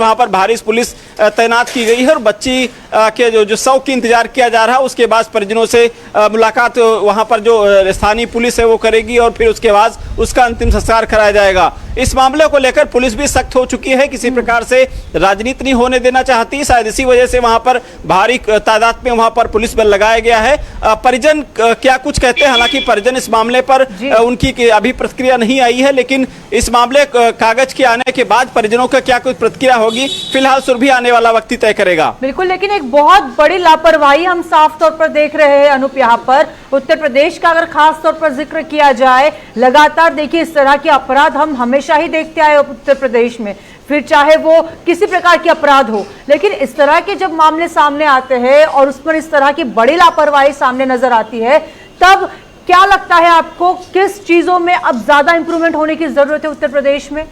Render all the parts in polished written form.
वहां पर भारी पुलिस तैनात की गई है और बच्ची के जो शव की इंतजार किया जा रहा है। उसके बाद परिजनों से मुलाकात वहां पर जो स्थानीय पुलिस है वो करेगी और फिर उसके बाद उसका अंतिम संस्कार कराया जाएगा। इस मामले को लेकर पुलिस भी सख्त हो चुकी है, किसी प्रकार से राजनीति नहीं होने देना चाहती। शायद इसी वजह से वहां पर भारी तादाद में वहां पर पुलिस बल लगाया गया है। परिजन क्या कुछ कहते हैं, हालांकि परिजन इस मामले पर उनकी अभी प्रतिक्रिया नहीं आई है, लेकिन इस मामले कागज के आने के बाद परिजनों का क्या कुछ प्रतिक्रिया होगी फिलहाल सुरभि आने वाला वक्त ही तय करेगा। बिल्कुल, लेकिन एक बहुत बड़ी लापरवाही हम साफ तौर पर देख रहे हैं अनूप। यहाँ पर उत्तर प्रदेश का अगर खास तौर पर जिक्र किया जाए, लगातार देखिए इस तरह के अपराध हम हमेशा ही देखते आए उत्तर प्रदेश में, फिर चाहे वो किसी प्रकार के अपराध हो, लेकिन इस तरह के जब मामले सामने आते हैं और उस पर इस तरह की बड़ी लापरवाही सामने नजर आती है, तब क्या लगता है आपको किस चीजों में अब ज्यादा इंप्रूवमेंट होने की जरूरत है उत्तर प्रदेश में?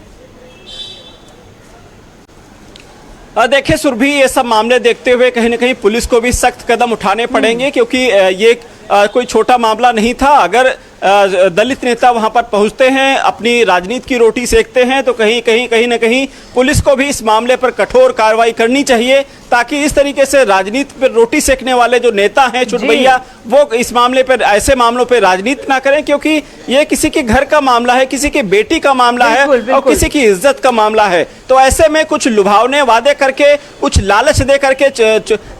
देखिए सुरभि, ये सब मामले देखते हुए कहीं ना कहीं पुलिस को भी सख्त कदम उठाने पड़ेंगे, क्योंकि ये कोई छोटा मामला नहीं था। अगर दलित नेता वहां पर पहुंचते हैं, अपनी राजनीति की रोटी सेकते हैं, तो कहीं ना कहीं पुलिस को भी इस मामले पर कठोर कार्रवाई करनी चाहिए, ताकि इस तरीके से राजनीति पर रोटी सेकने वाले जो नेता हैं चुटभैया, वो इस मामले पर, ऐसे मामलों पर राजनीति ना करें, क्योंकि ये किसी के घर का मामला है, किसी की बेटी का मामला है और किसी की इज्जत का मामला है। तो ऐसे में कुछ लुभावने वादे करके, कुछ लालच दे करके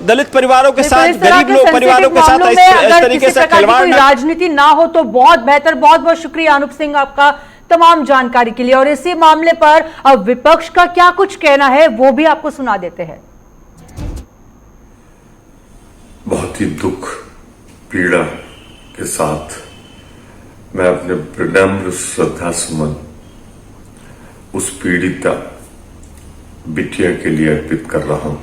दलित परिवारों के साथ, गरीब लोग परिवारों के साथ इस तरीके से खिलवाड़, राजनीति ना हो तो बहुत बेहतर। बहुत बहुत शुक्रिया अनूप सिंह आपका तमाम जानकारी के लिए। और इसी मामले पर अब विपक्ष का क्या कुछ कहना है वो भी आपको सुना देते हैं। बहुत ही दुख पीड़ा के साथ मैं अपने विनम्र श्रद्धा सुमन उस पीड़िता बिटिया के लिए अर्पित कर रहा हूं,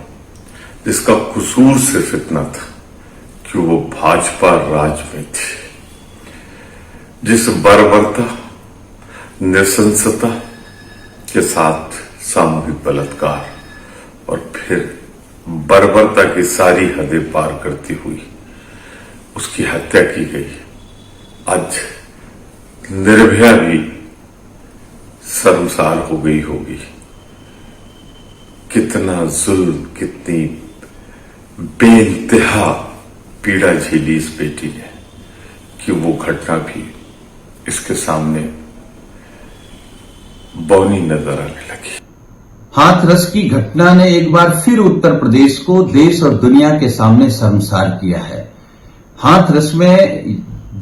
जिसका कसूर सिर्फ इतना था कि वो भाजपा राज में थी। जिस बर्बरता, नृशंसता के साथ सामूहिक बलात्कार और फिर बर्बरता की सारी हदें पार करती हुई उसकी हत्या की गई, आज निर्भया भी शर्मसार हो गई होगी। कितना जुल्म, कितनी बेइंतहा पीड़ा झेली इस बेटी ने कि वो घटना भी इसके सामने बौनी नजर आने लगी। हाथरस की घटना ने एक बार फिर उत्तर प्रदेश को देश और दुनिया के सामने शर्मसार किया है। हाथरस में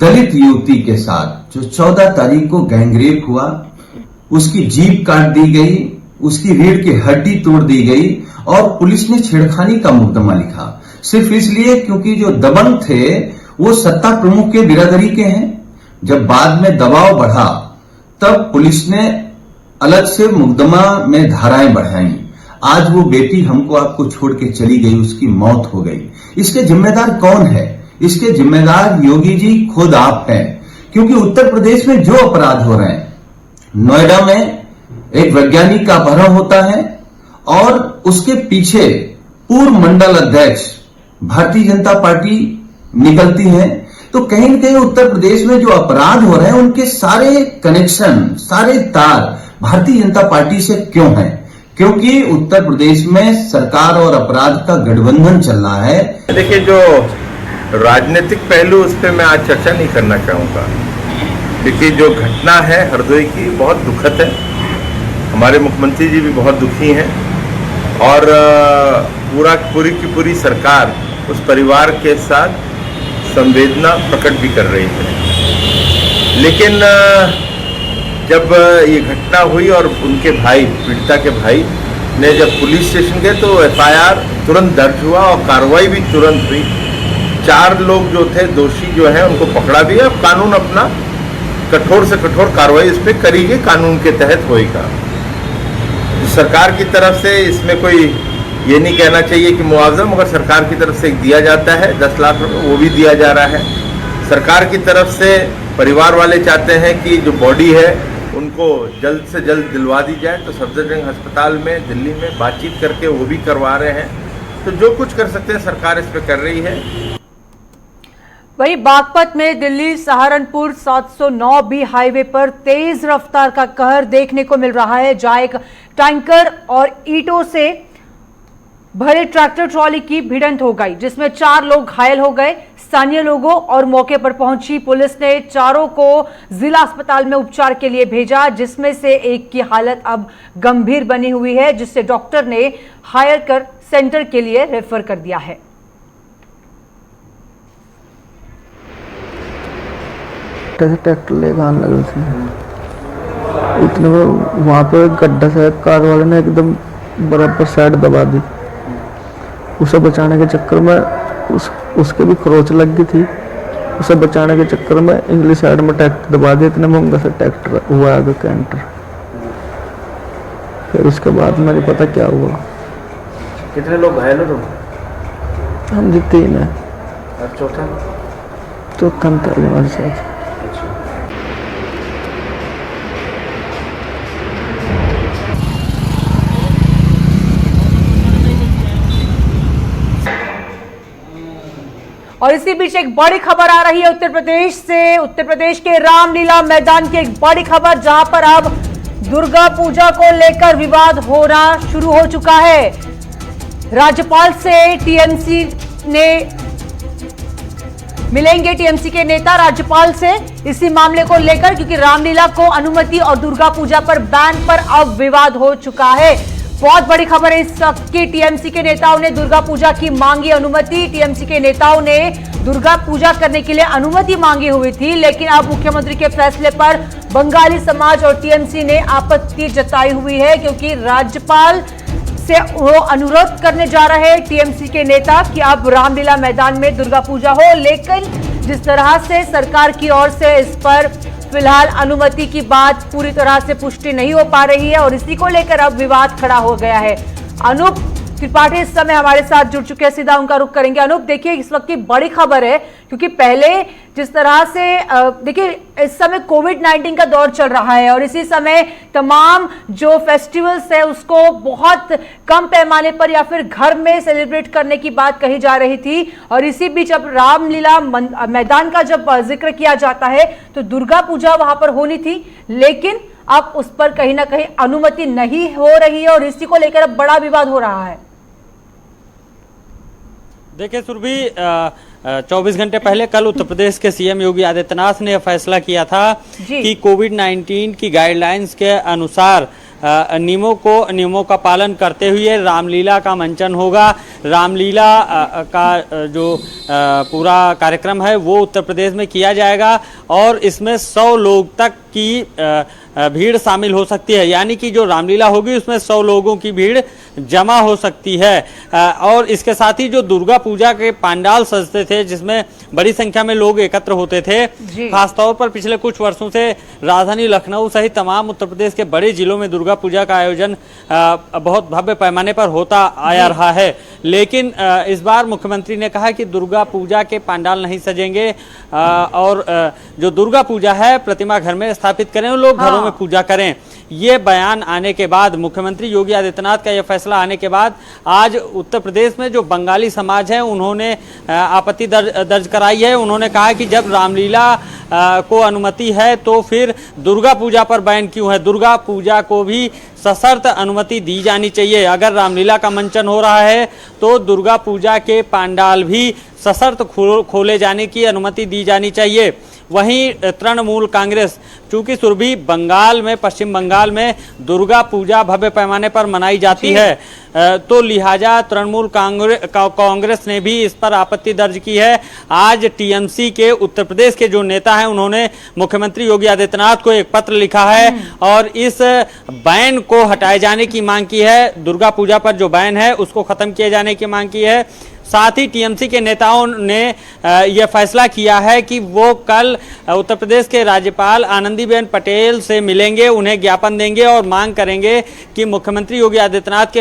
दलित युवती के साथ जो 14 तारीख को गैंगरेप हुआ, उसकी जीभ काट दी गई, उसकी रीढ़ की हड्डी तोड़ दी गई और पुलिस ने छेड़खानी का मुकदमा लिखा, सिर्फ इसलिए क्योंकि जो दबंग थे वो सत्ता प्रमुख के बिरादरी के हैं। जब बाद में दबाव बढ़ा तब पुलिस ने अलग से मुकदमा में धाराएं बढ़ाई। आज वो बेटी हमको आपको छोड़ के चली गई, उसकी मौत हो गई। इसके जिम्मेदार कौन है? इसके जिम्मेदार योगी जी खुद आप हैं, क्योंकि उत्तर प्रदेश में जो अपराध हो रहे हैं, नोएडा में एक वैज्ञानिक का अपहरण होता है और उसके पीछे पूर्व मंडल अध्यक्ष भारतीय जनता पार्टी निकलती है, तो कहीं न कहीं उत्तर प्रदेश में जो अपराध हो रहे हैं उनके सारे कनेक्शन, सारे तार भारतीय जनता पार्टी से क्यों हैं? क्योंकि उत्तर प्रदेश में सरकार और अपराध का गठबंधन चल रहा है। देखिए, जो राजनीतिक पहलू उस पर मैं आज चर्चा नहीं करना चाहूंगा, क्योंकि जो घटना है हरदोई की बहुत दुखद है। हमारे मुख्यमंत्री जी भी बहुत दुखी हैं और पूरी की पूरी सरकार उस परिवार के साथ संवेदना प्रकट भी कर रही है। लेकिन जब ये घटना हुई और उनके भाई, पीड़िता के भाई ने जब पुलिस स्टेशन गए तो एफआईआर तुरंत दर्ज हुआ और कार्रवाई भी तुरंत हुई। 4 लोग जो थे दोषी जो हैं उनको पकड़ा भी है। कानून अपना कठोर से कठोर कार्रवाई इस पर करेगी, कानून के तहत होएगा। सरकार की तरफ से इसमें कोई ये नहीं कहना चाहिए कि मुआवजा, मगर सरकार की तरफ से दिया जाता है 10 लाख रुपए, वो भी दिया जा रहा है। सरकार की तरफ से परिवार वाले चाहते हैं कि जो बॉडी है उनको जल्द से जल्द दिलवा दी जाए, तो सफदरजंग अस्पताल में दिल्ली में बातचीत करके वो भी करवा रहे हैं। तो जो कुछ कर सकते हैं सरकार इस पे कर रही है। वही बागपत में दिल्ली सहारनपुर 709 बी हाईवे पर तेज रफ्तार का कहर देखने को मिल रहा है, जहां एक टैंकर और ईंटों से भरे ट्रैक्टर ट्रॉली की भिड़ंत हो गई, जिसमें 4 लोग घायल हो गए। स्थानीय लोगों और मौके पर पहुंची पुलिस ने चारों को जिला अस्पताल में उपचार के लिए भेजा, जिसमें से एक की हालत अब गंभीर बनी हुई है, जिससे डॉक्टर ने हायर कर सेंटर के लिए रेफर कर दिया है। ट्रैक्टर लेकर आने लगे थे, इतने में वहाँ पे गड्ढा से कार वाले ने एकदम बराबर साइड दबा दी। उसे बचाने के चक्कर में उसके भी खरोच लग गई थी। उसे बचाने के चक्कर में इंग्लिश साइड में ट्रैक्टर दबा दिया। इतने महंगा से ट्रैक्टर हुआ आगे कैंटर। फिर उसके बाद मुझे पता क्या हुआ। कितने लोग घायल हो? हम जी 3 हैं। और चौथा था हमारे साथ। और इसी बीच एक बड़ी खबर आ रही है उत्तर प्रदेश से। उत्तर प्रदेश के रामलीला मैदान की एक बड़ी खबर, जहां पर अब दुर्गा पूजा को लेकर विवाद होना शुरू हो चुका है। राज्यपाल से टीएमसी ने मिलेंगे टीएमसी के नेता राज्यपाल से इसी मामले को लेकर, क्योंकि रामलीला को अनुमति और दुर्गा पूजा पर बैन पर अब विवाद हो चुका है। बहुत बड़ी खबर है इस वक्त की। टीएमसी के नेताओं ने दुर्गा पूजा की मांगी अनुमति। टीएमसी के नेताओं ने दुर्गा पूजा करने के लिए अनुमति मांगी हुई थी, लेकिन अब मुख्यमंत्री के फैसले पर बंगाली समाज और टीएमसी ने आपत्ति जताई हुई है, क्योंकि राज्यपाल से वो अनुरोध करने जा रहे हैं टीएमसी के नेता कि अब रामलीला मैदान में दुर्गा पूजा हो, लेकिन जिस तरह से सरकार की ओर से इस पर फिलहाल अनुमति की बात पूरी तरह से पुष्टि नहीं हो पा रही है और इसी को लेकर अब विवाद खड़ा हो गया है। अनूप त्रिपाठी इस समय हमारे साथ जुड़ चुके हैं, सीधा उनका रुख करेंगे। अनूप, देखिए इस वक्त की बड़ी खबर है, क्योंकि पहले जिस तरह से देखिए इस समय कोविड-19 का दौर चल रहा है और इसी समय तमाम जो फेस्टिवल्स है उसको बहुत कम पैमाने पर या फिर घर में सेलिब्रेट करने की बात कही जा रही थी। और इसी बीच अब रामलीला मैदान का जब जिक्र किया जाता है तो दुर्गा पूजा वहां पर होनी थी, लेकिन अब उस पर कहीं ना कहीं अनुमति नहीं हो रही है और इसी को लेकर अब बड़ा विवाद हो रहा है। देखिए सुरभि, 24 घंटे पहले कल उत्तर प्रदेश के सीएम योगी आदित्यनाथ ने यह फैसला किया था कि कोविड-19 की गाइडलाइंस के अनुसार नियमों का पालन करते हुए रामलीला का मंचन होगा। रामलीला का जो पूरा कार्यक्रम है वो उत्तर प्रदेश में किया जाएगा और इसमें 100 लोग तक की भीड़ शामिल हो सकती है, यानी कि जो रामलीला होगी उसमें 100 लोगों की भीड़ जमा हो सकती है। और इसके साथ ही जो दुर्गा पूजा के पंडाल सजते थे जिसमें बड़ी संख्या में लोग एकत्र होते थे, खासतौर पर पिछले कुछ वर्षों से राजधानी लखनऊ सहित तमाम उत्तर प्रदेश के बड़े जिलों में दुर्गा पूजा का आयोजन बहुत भव्य पैमाने पर होता आया रहा है। लेकिन इस बार मुख्यमंत्री ने कहा कि दुर्गा पूजा के पंडाल नहीं सजेंगे और जो दुर्गा पूजा है प्रतिमा घर में स्थापित करें और लोग घरों में पूजा करें। ये बयान आने के बाद, मुख्यमंत्री योगी आदित्यनाथ का यह फैसला आने के बाद आज उत्तर प्रदेश में जो बंगाली समाज है उन्होंने आपत्ति दर्ज कराई है। उन्होंने कहा कि जब रामलीला को अनुमति है तो फिर दुर्गा पूजा पर बैन क्यों है? दुर्गा पूजा को भी सशर्त अनुमति दी जानी चाहिए। अगर रामलीला का मंचन हो रहा है तो दुर्गा पूजा के पंडाल भी सशर्त खोले जाने की अनुमति दी जानी चाहिए। वहीं तृणमूल कांग्रेस, चूंकि सुरभि बंगाल में, पश्चिम बंगाल में दुर्गा पूजा भव्य पैमाने पर मनाई जाती है, तो लिहाजा तृणमूल कांग्रेस ने भी इस पर आपत्ति दर्ज की है। आज टीएमसी के उत्तर प्रदेश के जो नेता हैं उन्होंने मुख्यमंत्री योगी आदित्यनाथ को एक पत्र लिखा है और इस बैन को हटाए जाने की मांग की है। दुर्गा पूजा पर जो बैन है उसको खत्म किए जाने की मांग की है। साथ ही टीएमसी के नेताओं ने यह फैसला किया है कि वो कल उत्तर प्रदेश के राज्यपाल आनंदीबेन पटेल से मिलेंगे, उन्हें ज्ञापन देंगे और मांग करेंगे कि मुख्यमंत्री योगी आदित्यनाथ के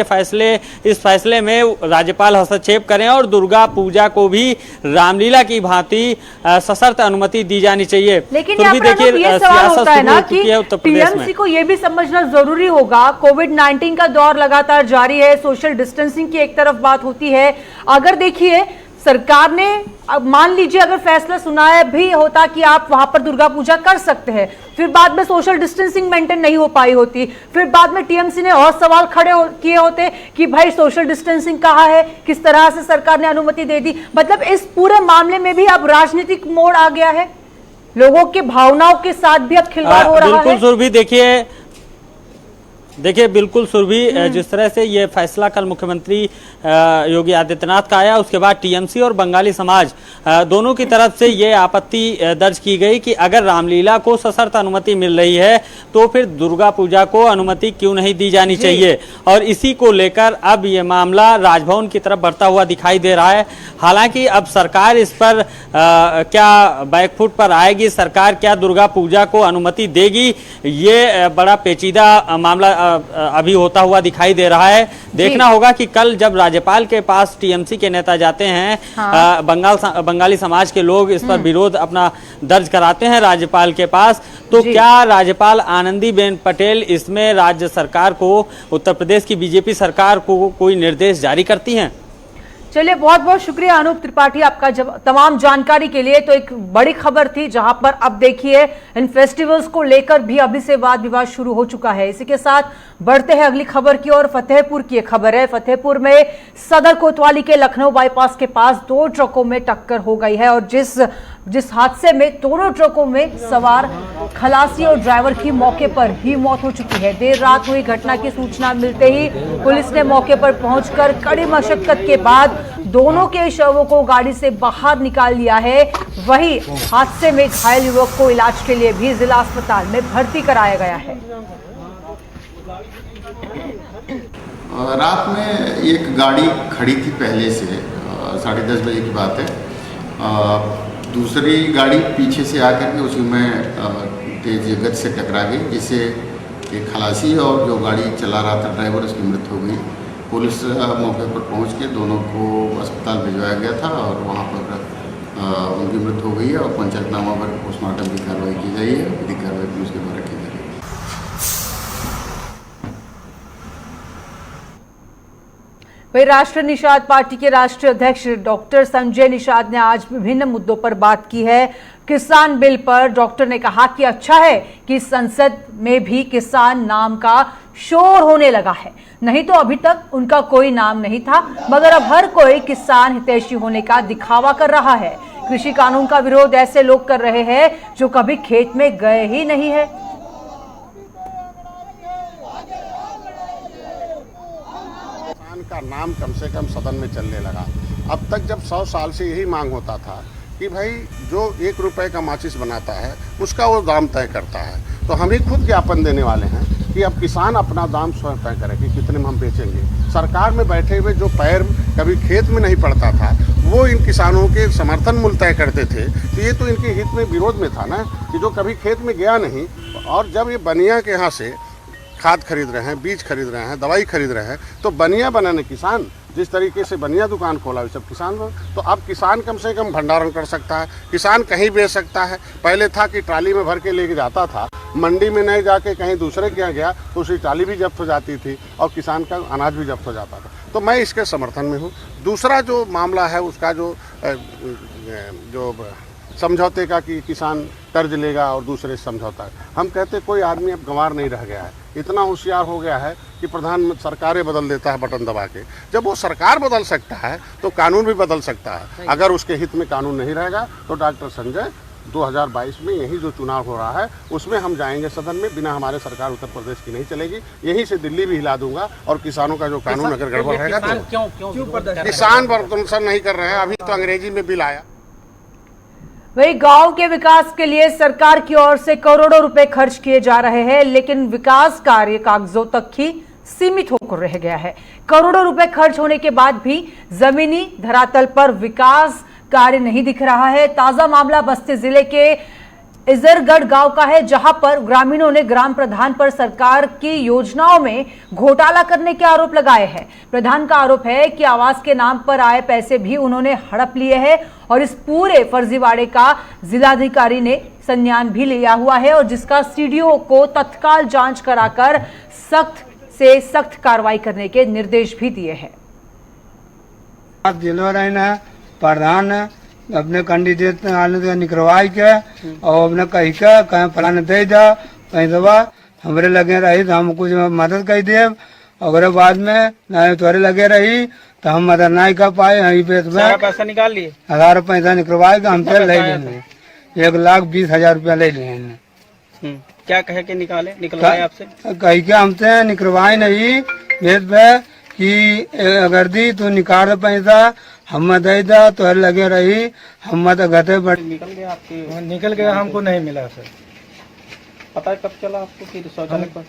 इस फैसले में राज्यपाल हस्तक्षेप करें और दुर्गा पूजा को भी रामलीला की भांति सशर्त अनुमति दी जानी चाहिए। लेकिन देखिए ये सवाल होता है ना कि टीएमसी को यह भी समझना जरूरी होगा, कोविड-19 का दौर लगातार जारी है, सोशल डिस्टेंसिंग की एक तरफ बात होती है, अगर देखिए सरकार ने अब मान लीजिए अगर फैसला सुनाया भी होता कि आप वहां पर दुर्गा पूजा कर सकते हैं, फिर बाद में सोशल डिस्टेंसिंग मेंटेन नहीं हो पाई होती, फिर बाद में टीएमसी ने और सवाल किए होते कि भाई सोशल डिस्टेंसिंग कहाँ है, किस तरह से सरकार ने अनुमति दे दी। मतलब इस पूरे मामले में भी अब राजनीतिक मोड़ आ गया है, लोगों की भावनाओं के साथ भी अब खिलवाड़ हो रहा है। बिल्कुल सुरभि, देखिए बिल्कुल सुरभि, जिस तरह से ये फैसला कल मुख्यमंत्री योगी आदित्यनाथ का आया, उसके बाद टीएमसी और बंगाली समाज दोनों की तरफ से ये आपत्ति दर्ज की गई कि अगर रामलीला को सशर्त अनुमति मिल रही है तो फिर दुर्गा पूजा को अनुमति क्यों नहीं दी जानी चाहिए। और इसी को लेकर अब ये मामला राजभवन की तरफ बढ़ता हुआ दिखाई दे रहा है। हालांकि अब सरकार इस पर क्या बैकफुट पर आएगी, सरकार क्या दुर्गा पूजा को अनुमति देगी, ये बड़ा पेचीदा मामला अभी होता हुआ दिखाई दे रहा है। देखना होगा कि कल जब राज्यपाल के पास टीएमसी के नेता जाते हैं, हाँ। बंगाली समाज के लोग इस पर विरोध अपना दर्ज कराते हैं राज्यपाल के पास, तो क्या राज्यपाल आनंदीबेन पटेल इसमें राज्य सरकार को, उत्तर प्रदेश की बीजेपी सरकार को कोई निर्देश जारी करती हैं? चलिए, बहुत बहुत शुक्रिया अनूप त्रिपाठी आपका तमाम जानकारी के लिए। तो एक बड़ी खबर थी जहां पर अब देखिए इन फेस्टिवल्स को लेकर भी अभी से वाद विवाद शुरू हो चुका है। इसी के साथ बढ़ते हैं अगली खबर की ओर। फतेहपुर की एक खबर है। फतेहपुर में सदर कोतवाली के लखनऊ बाईपास के पास 2 ट्रकों में टक्कर हो गई है और जिस हादसे में दोनों ट्रकों में सवार खलासी और ड्राइवर की मौके पर ही मौत हो चुकी है। देर रात हुई घटना की सूचना मिलते ही पुलिस ने मौके पर पहुंचकर कड़ी मशक्कत के बाद दोनों के शवों को गाड़ी से बाहर निकाल लिया है। वहीं हादसे में घायल युवक को इलाज के लिए भी जिला अस्पताल में भर्ती कराया गया है। रात में एक गाड़ी खड़ी थी पहले से, 10:30 बजे की बात है। दूसरी गाड़ी पीछे से आकर के उसमें तेज गति से टकरा गई, जिससे एक खलासी और जो गाड़ी चला रहा था ड्राइवर, उसकी मृत्यु हो गई। पुलिस मौके पर पहुंच के दोनों को अस्पताल भिजवाया गया था और वहां पर उनकी मृत्यु हो गई है और पंचनामा पर पोस्टमार्टम की कार्रवाई की गई है, विधिक कार्रवाई पुलिस के द्वारा की जा रही है। वही राष्ट्रीय निषाद पार्टी के राष्ट्रीय अध्यक्ष डॉक्टर संजय निषाद ने आज विभिन्न मुद्दों पर बात की है। किसान बिल पर डॉक्टर ने कहा कि अच्छा है कि संसद में भी किसान नाम का शोर होने लगा है, नहीं तो अभी तक उनका कोई नाम नहीं था, मगर अब हर कोई किसान हितैषी होने का दिखावा कर रहा है। कृषि कानून का विरोध ऐसे लोग कर रहे हैं जो कभी खेत में गए ही नहीं है। का नाम कम से कम सदन में चलने लगा। अब तक जब 100 साल से यही मांग होता था कि भाई जो 1 रुपए का माचिस बनाता है उसका वो दाम तय करता है, तो हम ही खुद ज्ञापन देने वाले हैं कि अब किसान अपना दाम स्वयं तय करे कि कितने में हम बेचेंगे। सरकार में बैठे हुए जो पैर कभी खेत में नहीं पड़ता था वो इन किसानों के समर्थन मूल्य तय करते थे, तो ये तो इनके हित में विरोध में था ना, कि जो कभी खेत में गया नहीं। और जब ये बनिया के यहाँ से खाद खरीद रहे हैं, बीज खरीद रहे हैं, दवाई खरीद रहे हैं, तो बनिया बनाने किसान, जिस तरीके से बनिया दुकान खोला वो सब किसान लोग, तो अब किसान कम से कम भंडारण कर सकता है, किसान कहीं बेच सकता है। पहले था कि ट्राली में भर के लेके जाता था, मंडी में नहीं जाके कहीं दूसरे के यहाँ गया तो उसकी ट्राली भी जब्त हो जाती थी और किसान का अनाज भी जब्त हो जाता था। तो मैं इसके समर्थन में हूँ। दूसरा जो मामला है उसका जो समझौते का कि किसान कर्ज लेगा और दूसरे समझौता, हम कहते कोई आदमी अब गंवार नहीं रह गया है, इतना होशियार हो गया है कि प्रधान सरकारें बदल देता है बटन दबा के। जब वो सरकार बदल सकता है तो कानून भी बदल सकता है। अगर उसके हित में कानून नहीं रहेगा तो डॉक्टर संजय 2022 में यही जो चुनाव हो रहा है उसमें हम जाएंगे सदन में, बिना हमारे सरकार उत्तर प्रदेश की नहीं चलेगी, यहीं से दिल्ली भी हिला दूंगा। और किसानों का जो कानून अगर गड़बड़ रहेगा तो किसान प्रदर्शन नहीं कर रहे हैं, अभी तो अंग्रेजी में बिल आया। वही गांव के विकास के लिए सरकार की ओर से करोड़ों रुपए खर्च किए जा रहे हैं, लेकिन विकास कार्य कागजों तक ही सीमित होकर रह गया है। करोड़ों रुपए खर्च होने के बाद भी जमीनी धरातल पर विकास कार्य नहीं दिख रहा है। ताजा मामला बस्ती जिले के इजरगढ़ गांव का है, जहां पर ग्रामीणों ने ग्राम प्रधान पर सरकार की योजनाओं में घोटाला करने के आरोप लगाए हैं। प्रधान का आरोप है कि आवास के नाम पर आए पैसे भी उन्होंने हड़प लिए हैं और इस पूरे फर्जीवाड़े का जिलाधिकारी ने संज्ञान भी लिया हुआ है और जिसका सीडीओ को तत्काल जांच कराकर सख्त से सख्त कार्रवाई करने के निर्देश भी दिए हैं। प्रधान अपने कैंडिडेट निकलवाई के और अपने कही के कहीं फलाने दे जा कहीं दवा हमरे लगे रही तो हम कुछ मदद कर दे, अगर बाद में नहीं थोड़े लगे रही तो हम मदद नहीं कर पाए। यहीं पे पैसा निकाल लिए, 1000 पैसा निकलवाएगा हमसे ले लेंगे, 1,20,000 रुपया ले लेंगे। क्या कहे के निकलवाए आपसे? कही के हमसे निकलवाए नहीं भेद पे कि अगर दी तो निकाल पैसा हम दे दा तो लगे रही हम तो गते बढ़ निकल गया आपके? निकल गया, हमको नहीं मिला सर। पता कब चला आपको कि शौचालय पर?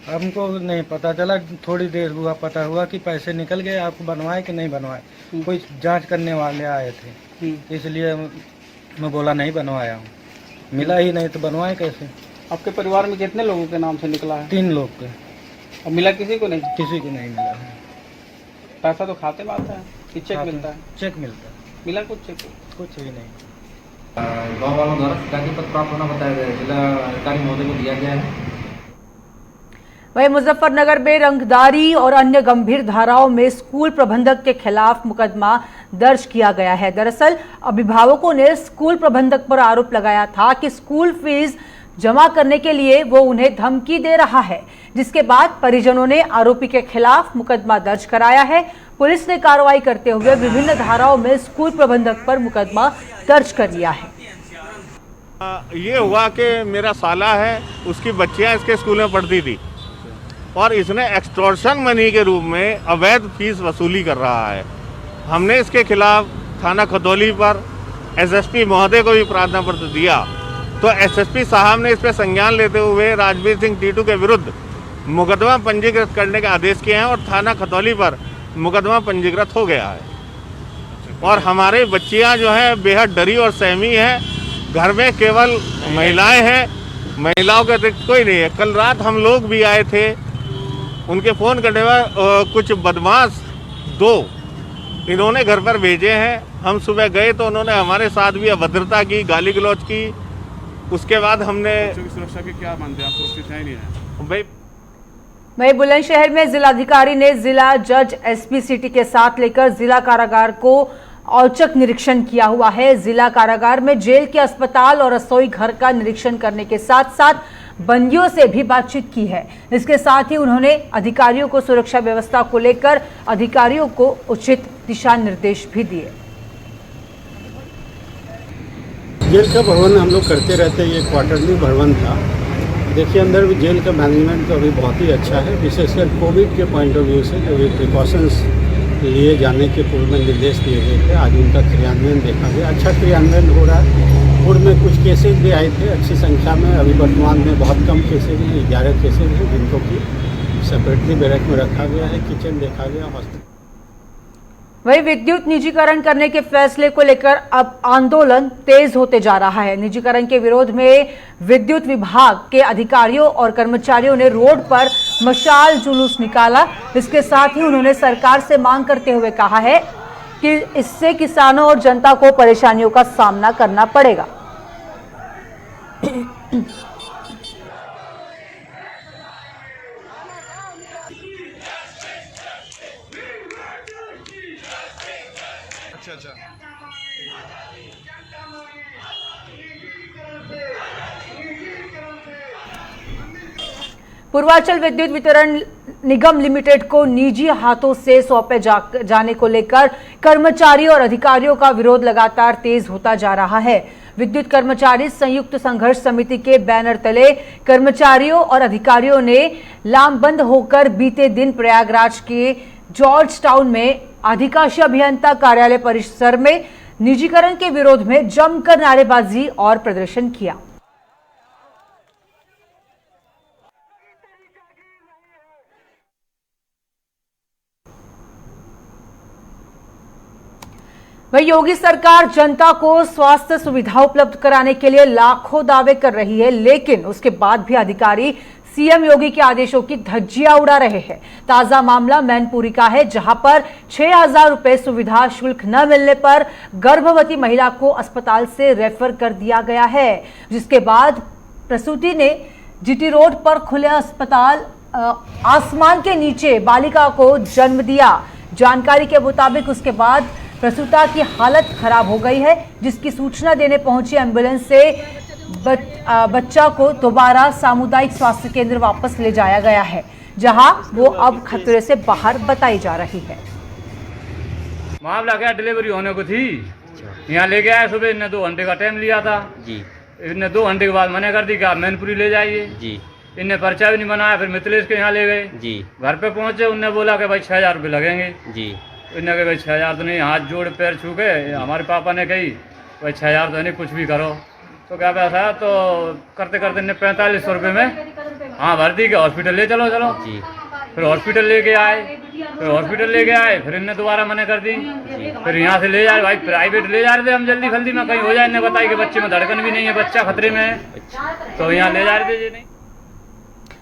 हमको नहीं पता चला, थोड़ी देर हुआ पता हुआ कि पैसे निकल गए, आपको बनवाए कि नहीं बनवाए। कोई जांच करने वाले आए थे, इसलिए मैं बोला नहीं बनवाया हूँ, मिला ही नहीं तो बनवाए कैसे। आपके परिवार में कितने लोगों के नाम से निकला है? 3 लोग के। और मिला किसी को नहीं? किसी को नहीं मिला है। पैसा तो खाते में आता है कि चेक मिलता है? चेक मिलता है। मिला कुछ चेक? कुछ ही नहीं। गाँव वालों द्वारा शिकायत पत्र प्राप्त होना बताया गया, जिला अधिकारी महोदय को दिया गया है। वहीं मुजफ्फरनगर में रंगदारी और अन्य गंभीर धाराओं में स्कूल प्रबंधक के खिलाफ मुकदमा दर्ज किया गया है। दरअसल अभिभावकों ने स्कूल प्रबंधक पर आरोप लगाया था कि स्कूल फीस जमा करने के लिए वो उन्हें धमकी दे रहा है, जिसके बाद परिजनों ने आरोपी के खिलाफ मुकदमा दर्ज कराया है। पुलिस ने कार्रवाई करते हुए विभिन्न धाराओं में स्कूल प्रबंधक पर मुकदमा दर्ज कर लिया है। ये हुआ कि मेरा साला है, उसकी बच्चियां इसके स्कूल में पढ़ती थी और इसने एक्सटॉर्शन मनी के रूप में अवैध फीस वसूली कर रहा है। हमने इसके खिलाफ थाना खतौली पर एसएसपी महोदय को भी प्रार्थना पत्र दिया, तो एसएसपी साहब ने इस पर संज्ञान लेते हुए राजवीर सिंह टीटू के विरुद्ध मुकदमा पंजीकृत करने के आदेश किए हैं और थाना खतौली पर मुकदमा पंजीकृत हो गया है। और हमारे बच्चियां जो है बेहद डरी और सहमी हैं। घर में केवल महिलाएं हैं, महिलाओं के अतिरिक्त कोई नहीं है। कल रात हम लोग भी आए थे, उनके फ़ोन करने पर कुछ बदमाश 2 इन्होंने घर पर भेजे हैं। हम सुबह गए तो उन्होंने हमारे साथ भी अभद्रता की, गाली गलौज की। उसके बाद हमने सुरक्षा के क्या मानते हैं आप? सुरक्षित है नहीं है भाई। वहीं बुलंदशहर में जिलाधिकारी ने जिला जज एसपी सिटी के साथ लेकर जिला कारागार को औचक निरीक्षण किया हुआ है। जिला कारागार में जेल के अस्पताल और रसोई घर का निरीक्षण करने के साथ साथ बंदियों से भी बातचीत की है। इसके साथ ही उन्होंने अधिकारियों को सुरक्षा व्यवस्था को लेकर अधिकारियों को उचित दिशा निर्देश भी दिए। जेल का भवन हम लोग करते रहते हैं, ये क्वार्टरली भवन था। देखिए अंदर भी जेल का मैनेजमेंट तो अभी बहुत ही अच्छा है, विशेषकर कोविड के पॉइंट ऑफ व्यू से जो भी प्रिकॉशंस लिए जाने के पूर्व में निर्देश दिए गए थे, आज उनका क्रियान्वयन देखा गया। अच्छा क्रियान्वयन हो रहा है। पूर्व में कुछ केसेस भी आए थे अच्छी संख्या में, अभी वर्तमान में बहुत कम केसेज हैं, 11 केसेज हैं जिनको कि सेपरेटली बैरक में रखा गया है, किचन देखा गया, हॉस्पिटल। वहीं विद्युत निजीकरण करने के फैसले को लेकर अब आंदोलन तेज होते जा रहा है। निजीकरण के विरोध में विद्युत विभाग के अधिकारियों और कर्मचारियों ने रोड पर मशाल जुलूस निकाला। इसके साथ ही उन्होंने सरकार से मांग करते हुए कहा है कि इससे किसानों और जनता को परेशानियों का सामना करना पड़ेगा। पूर्वांचल विद्युत वितरण निगम लिमिटेड को निजी हाथों से सौंपे जाने को लेकर कर्मचारियों और अधिकारियों का विरोध लगातार तेज होता जा रहा है। विद्युत कर्मचारी संयुक्त संघर्ष समिति के बैनर तले कर्मचारियों और अधिकारियों ने लामबंद होकर बीते दिन प्रयागराज के जॉर्ज टाउन में अधिकांश अभियंता कार्यालय परिसर में निजीकरण के विरोध में जमकर नारेबाजी और प्रदर्शन किया। वही योगी सरकार जनता को स्वास्थ्य सुविधा उपलब्ध कराने के लिए लाखों दावे कर रही है, लेकिन उसके बाद भी अधिकारी सीएम योगी के आदेशों की धज्जियां उड़ा रहे हैं। ताजा मामला मैनपुरी का है, जहां पर 6,000 रुपए सुविधा शुल्क न मिलने पर गर्भवती महिला को अस्पताल से रेफर कर दिया गया है, जिसके बाद प्रसूति ने जीटी रोड पर खुले अस्पताल आसमान के नीचे बालिका को जन्म दिया। जानकारी के मुताबिक उसके बाद प्रसूता की हालत खराब हो गई है, जिसकी सूचना देने पहुंची एम्बुलेंस से बच्चा को दोबारा सामुदायिक स्वास्थ्य केंद्र वापस ले जाया गया है, जहां वो अब खतरे से बाहर बताई जा रही है। मामला क्या, डिलीवरी होने को थी, यहाँ ले गया सुबह, इन्हें 2 घंटे का टाइम लिया था जी। इन्हें 2 घंटे के बाद मना कर दी कि आप मैनपुरी ले जाइए जी। इन्हें पर्चा भी नहीं बनाया, फिर मिथिलेश के यहाँ ले गए जी। घर पे पहुंचे, उनने बोला कि भाई 6000 रुपये लगेंगे जी। इन्हें कहा भाई 6000 तो नहीं, हाथ जोड़ पैर छू के हमारे पापा ने कही भाई 6000 तो नहीं, कुछ भी करो। तो क्या पैसा, तो करते करते इन्हें 4500 रुपये में हाँ भर्ती के हॉस्पिटल ले चलो जी। फिर हॉस्पिटल लेके आए, फिर इन्हें दोबारा मना कर दी, फिर यहाँ से ले जा रहे, भाई प्राइवेट ले जा रहे थे हम, जल्दी जल्दी में कहीं हो जाए। इन्हें बताया कि बच्चे में धड़कन भी नहीं है, बच्चा खतरे में है, तो यहाँ ले जा रहे थे जी। नहीं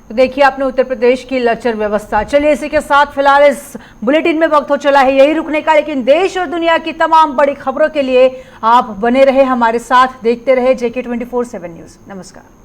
तो देखिए आपने उत्तर प्रदेश की लचर व्यवस्था। चलिए इसी के साथ फिलहाल इस बुलेटिन में वक्त हो चला है यही रुकने का, लेकिन देश और दुनिया की तमाम बड़ी खबरों के लिए आप बने रहे हमारे साथ, देखते रहे JK 24/7 न्यूज। नमस्कार।